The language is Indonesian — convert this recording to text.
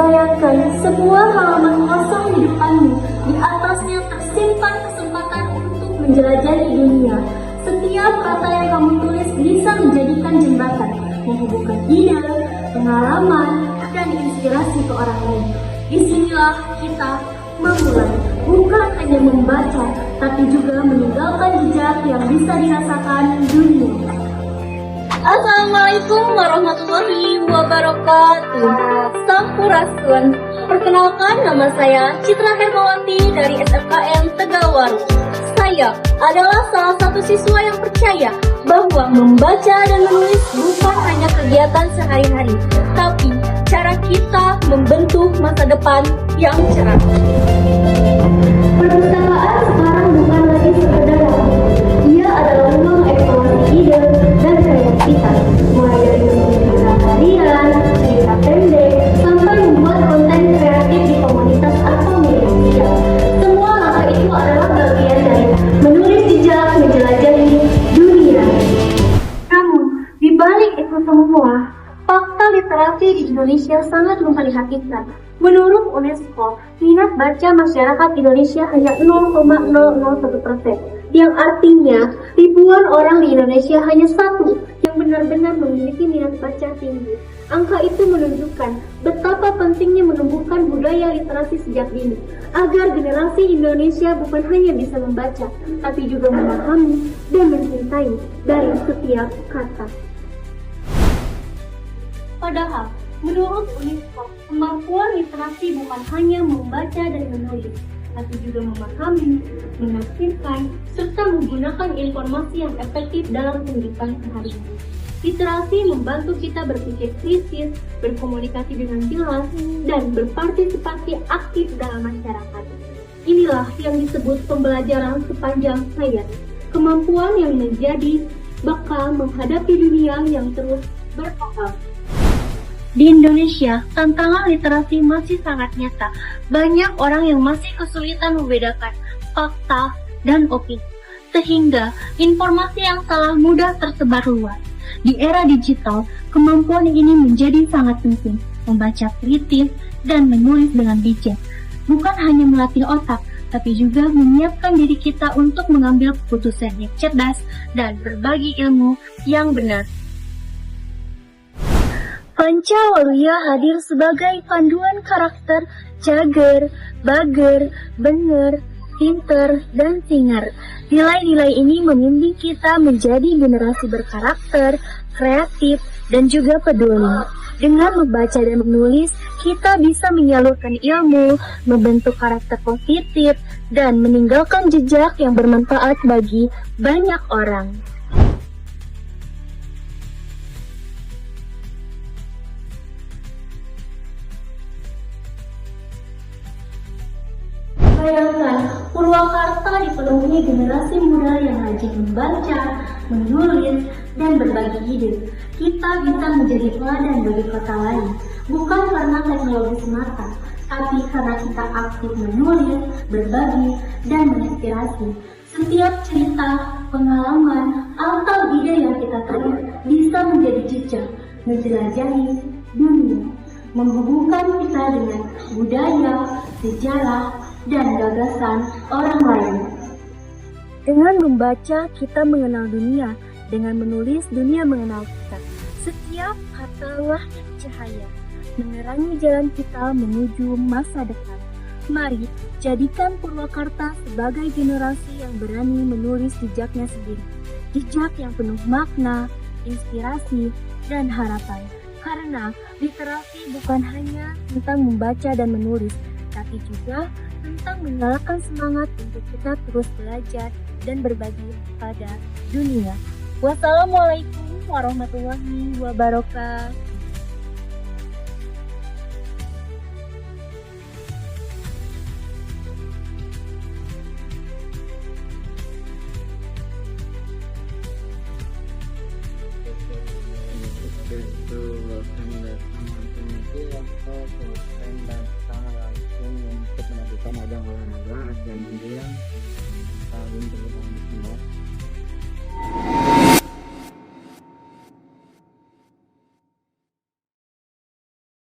Bayangkan sebuah halaman kosong di depanmu, di atasnya tersimpan kesempatan untuk menjelajahi dunia. Setiap kata yang kamu tulis bisa menjadikan jembatan, menghubungkan ide, pengalaman, dan inspirasi ke orang lain. Disinilah kita memulai, bukan hanya membaca, tapi juga meninggalkan jejak yang bisa dirasakan dunia. Assalamualaikum warahmatullahi wabarakatuh. Sampurasun. Perkenalkan, nama saya Citra Hermawati dari SMKN Tegawaru. Saya adalah salah satu siswa yang percaya bahwa membaca dan menulis bukan hanya kegiatan sehari-hari, tapi cara kita membentuk masa depan yang cerah. Perpustakaan sekarang bukan lagi sekedar buku. Ia adalah ruang eksplorasi ide dan kreativitas, mulai dari menulis harian, cerita pendek, sampai membuat konten kreatif di komunitas atau media sosial. Semua langkah itu adalah bagian dari menulis jejak menjelajahi dunia. Namun, di balik itu semua, fakta literasi di Indonesia sangat memprihatinkan. Menurut UNESCO, minat baca masyarakat Indonesia hanya 0,001%, yang artinya ribuan orang di Indonesia hanya satu yang benar-benar memiliki minat baca tinggi. Angka itu menunjukkan betapa pentingnya menumbuhkan budaya literasi sejak dini, agar generasi Indonesia bukan hanya bisa membaca, tapi juga memahami dan mencintai dari setiap kata. Padahal, menurut UNESCO, kemampuan literasi bukan hanya membaca dan menulis, tapi juga memahami, menafsirkan, serta menggunakan informasi yang efektif dalam kehidupan sehari-hari. Literasi membantu kita berpikir kritis, berkomunikasi dengan jelas, dan berpartisipasi aktif dalam masyarakat. Inilah yang disebut pembelajaran sepanjang hayat, kemampuan yang menjadi bakal menghadapi dunia yang terus berkembang. Di Indonesia, tantangan literasi masih sangat nyata. Banyak orang yang masih kesulitan membedakan fakta dan opini, sehingga informasi yang salah mudah tersebar luas. Di era digital, kemampuan ini menjadi sangat penting, membaca kritis dan menulis dengan bijak. Bukan hanya melatih otak, tapi juga menyiapkan diri kita untuk mengambil keputusan yang cerdas dan berbagi ilmu yang benar. Panca Waluya hadir sebagai panduan karakter jager, bager, bener, pinter, dan singer. Nilai-nilai ini membimbing kita menjadi generasi berkarakter, kreatif, dan juga peduli. Dengan membaca dan menulis, kita bisa menyalurkan ilmu, membentuk karakter positif, dan meninggalkan jejak yang bermanfaat bagi banyak orang. Bayangkan, Purwakarta dipenuhi generasi muda yang rajin membaca, menulis, dan berbagi ide. Kita bisa menjadi teladan bagi kota lain, bukan karena teknologi semata, tapi karena kita aktif menulis, berbagi, dan menginspirasi. Setiap cerita, pengalaman, atau ide yang kita tulis bisa menjadi jejak, menjelajahi dunia, menghubungkan kita dengan budaya, sejarah, dan gagasan orang lain. Dengan membaca, kita mengenal dunia. Dengan menulis, dunia mengenal kita. Setiap katalah cahaya, menerangi jalan kita menuju masa depan. Mari, jadikan Purwakarta sebagai generasi yang berani menulis jejaknya sendiri. Jejak yang penuh makna, inspirasi, dan harapan. Karena literasi bukan hanya tentang membaca dan menulis, tapi juga tentang menyalakan semangat untuk kita terus belajar dan berbagi pada dunia. Wassalamualaikum warahmatullahi wabarakatuh. Ajang olahraga dan kemudian tahun 2019